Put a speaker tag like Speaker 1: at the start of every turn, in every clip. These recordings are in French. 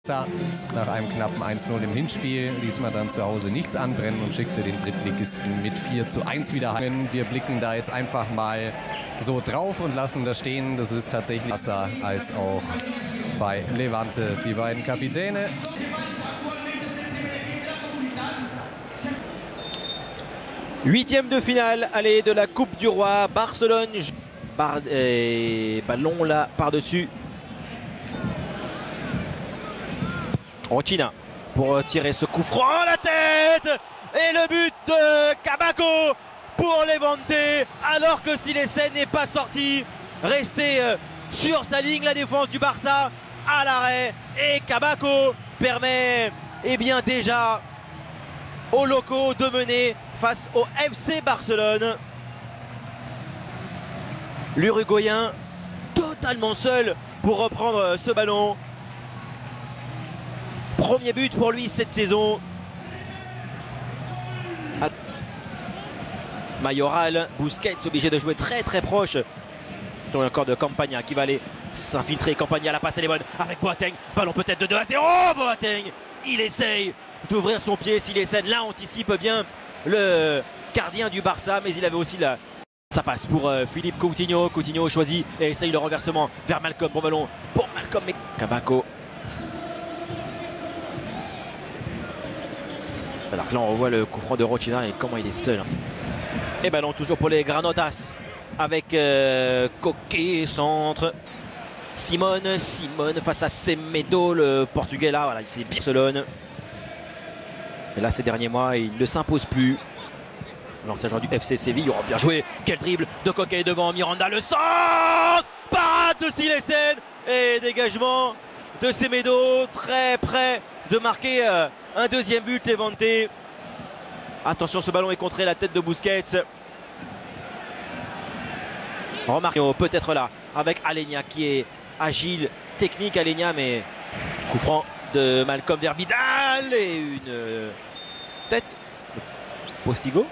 Speaker 1: Nach einem knappen 1:0 im Hinspiel ließ man dann zu Hause nichts anbrennen und schickte den Drittligisten mit 4:1 wieder heim. Wir blicken da jetzt einfach mal so drauf und lassen das stehen. Das ist tatsächlich besser als auch bei Levante. Die beiden Kapitäne.
Speaker 2: Huitième de finale, allez, de la Coupe du Roi, Barcelone, ballon là par-dessus. Rochina pour tirer ce coup franc, la tête et le but de Kabako pour Levante, alors que Silesen n'est pas sorti, resté sur sa ligne, la défense du Barça à l'arrêt, et Kabako permet bien déjà aux locaux de mener face au FC Barcelone. L'Uruguayen totalement seul pour reprendre ce ballon. Premier but pour lui cette saison. Mayoral, Busquets obligé de jouer très proche. Donc encore de Campagna qui va aller s'infiltrer. Campagna, la passe elle est bonne avec Boateng. Ballon peut-être de 2-0. Boateng, il essaye d'ouvrir son pied. Silesen là anticipe bien le gardien du Barça, mais il avait aussi la... Ça passe pour Philippe Coutinho. Coutinho choisit et essaye le renversement vers Malcolm. Bon ballon pour Malcolm, mais Kabako. Alors que là on revoit le coup franc de Rochina et comment il est seul. Et ballon toujours pour les Granotas avec Coquet, centre. Simone face à Semedo, le Portugais là, voilà, il s'est bien Barcelone. Et là ces derniers mois il ne s'impose plus. L'ancien joueur du FC Séville, aura bien joué. Quel dribble de Coquet devant Miranda, le centre, parade de Silesen et dégagement de Semedo, très près de marquer un deuxième but Levante. Attention, ce ballon est contré, la tête de Busquets. Remarque peut-être là avec Aleñá qui est agile, technique Aleñá, mais coup franc de Malcolm vers Vidal et une tête de Postigo.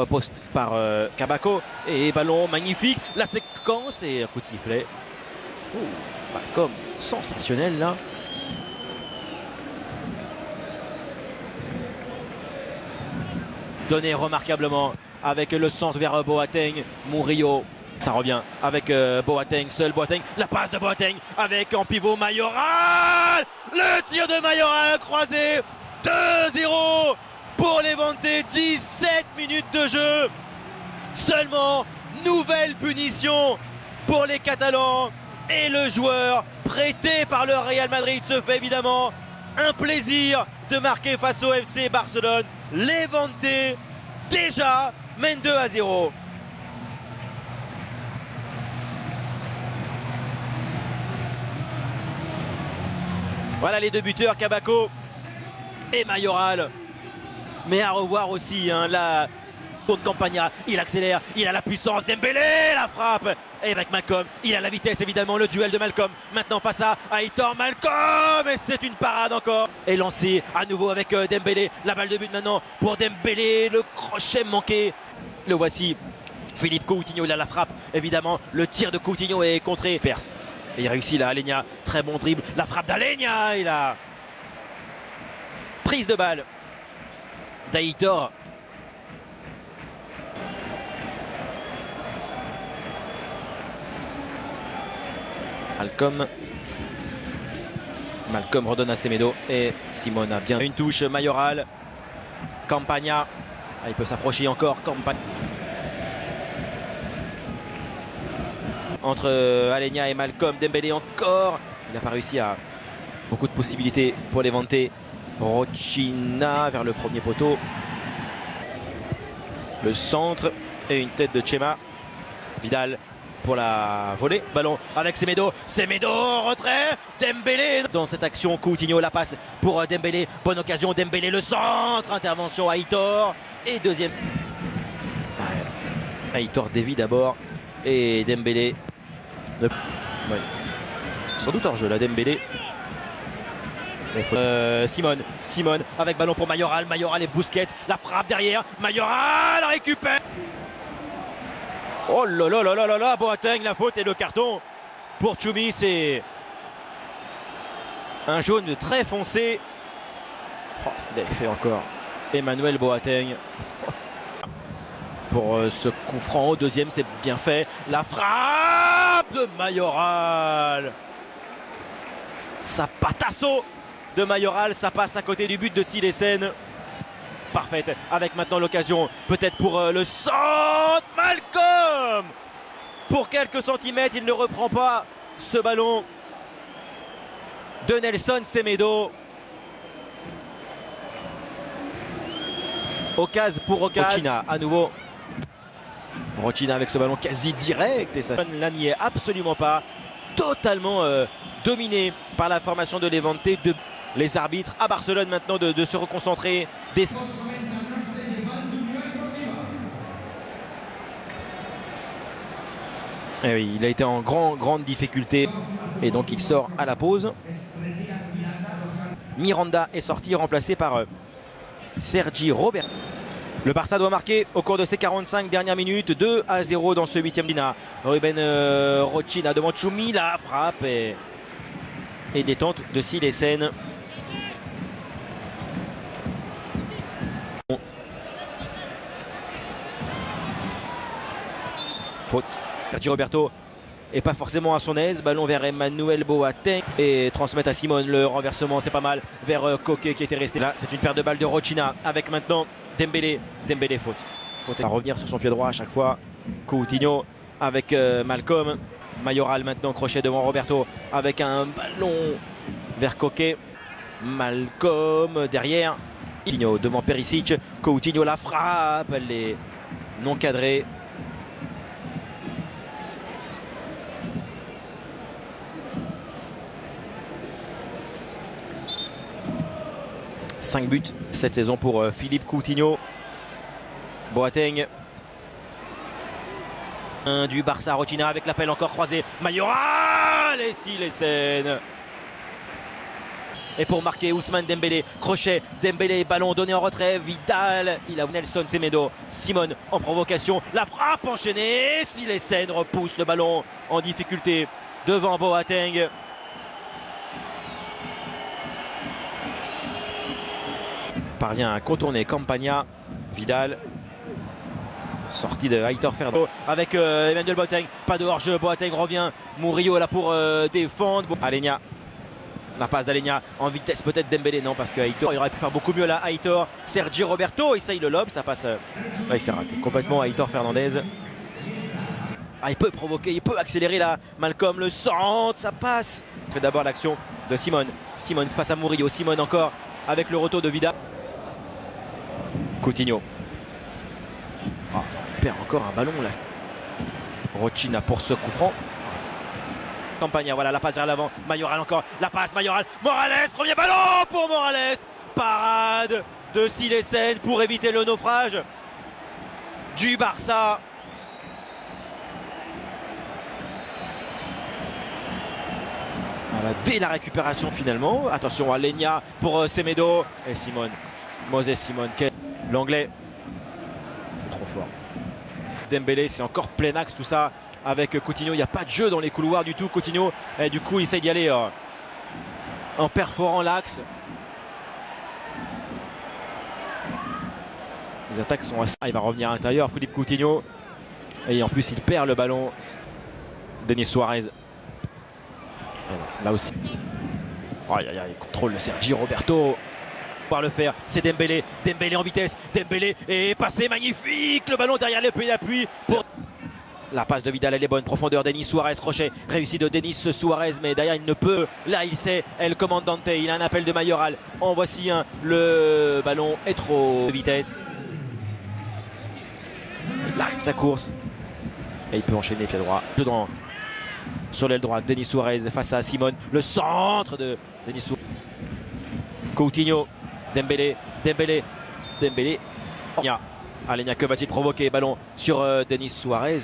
Speaker 2: Poste par Kabako et ballon magnifique, la séquence et un coup de sifflet. Malcolm sensationnel là. Donné remarquablement avec le centre vers Boateng. Murillo, ça revient avec Boateng, seul Boateng, la passe de Boateng avec en pivot Mayoral, le tir de Mayoral croisé, 2-0 pour Levante, 17 minutes de jeu seulement. Nouvelle punition pour les Catalans et le joueur prêté par le Real Madrid se fait évidemment un plaisir de marquer face au FC Barcelone. Levante déjà mène 2-0. Voilà les deux buteurs, Kabako et Mayoral. Mais à revoir aussi la contre Campagna, il accélère, il a la puissance, Dembélé, la frappe, et avec Malcolm, il a la vitesse évidemment, le duel de Malcolm, maintenant face à Aitor, Malcolm, et c'est une parade encore, et lancé à nouveau avec Dembélé, la balle de but maintenant pour Dembélé, le crochet manqué, le voici, Philippe Coutinho, il a la frappe, évidemment, le tir de Coutinho est contré, perce, et il réussit là, Aleñá, très bon dribble, la frappe d'Aleñá, il a prise de balle d'Aitor. Malcolm redonne à Semedo et Simone a bien une touche. Mayoral, Campagna, il peut s'approcher encore. Campagna entre Aleñá et Malcolm, Dembélé encore, il n'a pas réussi à beaucoup de possibilités pour Levante. Rochina vers le premier poteau, le centre et une tête de Chema. Vidal pour la volée, ballon avec Semedo, retrait, Dembélé dans cette action, Coutinho, la passe pour Dembélé, bonne occasion, Dembélé, le centre, intervention Aitor et deuxième. Aitor dévie d'abord et Dembélé, sans doute hors jeu là, Dembélé. Simone avec ballon pour Mayoral et Busquets, la frappe derrière, Mayoral récupère. Oh là là là là là là, Boateng, la faute et le carton pour Tchoumi, c'est un jaune très foncé. Oh, ce qu'il avait fait encore Emmanuel Boateng. Pour ce coup franc au deuxième, c'est bien fait. La frappe de Mayoral. Ça patasso de Mayoral, ça passe à côté du but de Silesen. Parfaite, avec maintenant l'occasion peut-être pour le centre. Malcolm, pour quelques centimètres, il ne reprend pas ce ballon de Nelson Semedo. Occasion pour Occasion. Rochina à nouveau. Rochina avec ce ballon quasi direct et ça là n'y est absolument pas. Totalement dominé par la formation de Levante. Les arbitres à Barcelone maintenant de se reconcentrer. Et oui, il a été en grande difficulté et donc il sort à la pause. Miranda est sorti, remplacé par Sergi Robert. Le Barça doit marquer au cours de ces 45 dernières minutes. 2-0 dans ce 8e dina. Ruben Rochina devant Tchoumi, la frappe et détente de Silesen. Faute. Sergi Roberto est pas forcément à son aise. Ballon vers Emmanuel Boateng et transmettre à Simone. Le renversement, c'est pas mal. Vers Koke qui était resté là. C'est une paire de balles de Rochina avec maintenant Dembélé. Dembélé, faute. Faute à revenir sur son pied droit à chaque fois. Coutinho avec Malcolm. Mayoral maintenant, crochet devant Roberto avec un ballon vers Koke. Malcolm derrière. Coutinho devant Perisic. Coutinho la frappe. Elle est non cadrée. 5 buts cette saison pour Philippe Coutinho. Boateng. Un du Barça, Rochina avec l'appel encore croisé. Mayoral et Silesen. Et pour marquer Ousmane Dembélé, crochet, Dembélé, ballon donné en retrait, Vidal, il a Nelson Semedo, Simone en provocation, la frappe enchaînée, Silesen repousse le ballon en difficulté devant Boateng. Parvient à contourner Campagna, Vidal, sortie de Aitor Fernando avec Emmanuel Boateng, pas de hors-jeu, Boateng revient, Murillo là pour défendre, Alenia, la passe d'Alenia en vitesse peut-être Dembélé, non parce que Aitor il aurait pu faire beaucoup mieux là, Aitor, Sergi Roberto essaye le lob, ça passe, il s'est raté complètement Aitor Fernandez. Ah, il peut provoquer, il peut accélérer là, Malcolm le centre, ça passe. C'est d'abord l'action de Simone, Simone face à Murillo, Simone encore avec le retour de Vidal. Coutinho. Oh, il perd encore un ballon là. Rochina pour ce coup franc. Campagna, voilà la passe vers l'avant. Mayoral encore, la passe, Mayoral. Morales, premier ballon pour Morales. Parade de Silesen pour éviter le naufrage du Barça. Voilà, dès la récupération finalement. Attention à Lenia pour Semedo. Et Simone. Moses Simone. L'anglais, c'est trop fort. Dembélé, c'est encore plein axe tout ça avec Coutinho. Il n'y a pas de jeu dans les couloirs du tout. Coutinho, et du coup, il essaie d'y aller en perforant l'axe. Les attaques sont assez... Il va revenir à l'intérieur, Philippe Coutinho. Et en plus, il perd le ballon. Denis Suarez. Là aussi. Aïe, aïe, aïe, contrôle de Sergi Roberto. Le faire, c'est Dembélé, Dembélé en vitesse, Dembélé est passé, magnifique, le ballon derrière les pieds d'appui pour la passe de Vidal, elle est bonne, profondeur, Denis Suarez, crochet, réussi de Denis Suarez, mais derrière il ne peut, là il sait, elle commande Dante, il a un appel de Mayoral, en voici un, le ballon est trop de vitesse, il arrête sa course, et il peut enchaîner pied droit, dedans, sur l'aile droite, Denis Suarez face à Simone, le centre de Denis Suarez, Coutinho, Dembélé, Dembélé, Dembélé. Alenia, que va-t-il provoquer? Ballon sur Denis Suarez.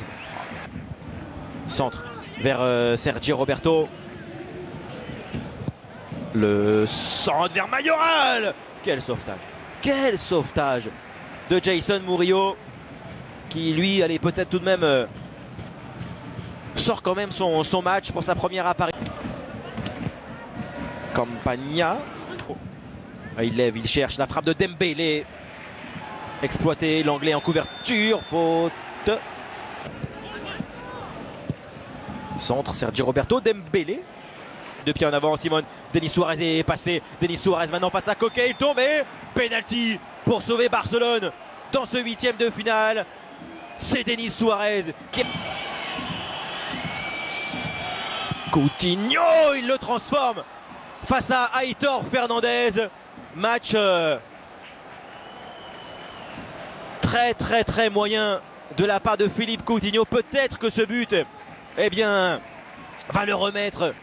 Speaker 2: Centre vers Sergi Roberto. Le centre vers Mayoral. Quel sauvetage! Quel sauvetage de Jason Murillo. Qui lui allait peut-être tout de même sort quand même son match pour sa première apparition. Campagna. Il lève, il cherche la frappe de Dembélé. Exploité, l'anglais en couverture, faute. Centre, Sergio Roberto, Dembélé. Deux pieds en avant, Simone. Denis Suarez est passé. Denis Suarez maintenant face à Koke, il tombe et penalty pour sauver Barcelone dans ce 8e de finale. C'est Denis Suarez qui... Coutinho, il le transforme face à Aitor Fernandez. Match très moyen de la part de Philippe Coutinho. Peut-être que ce but, eh bien, va le remettre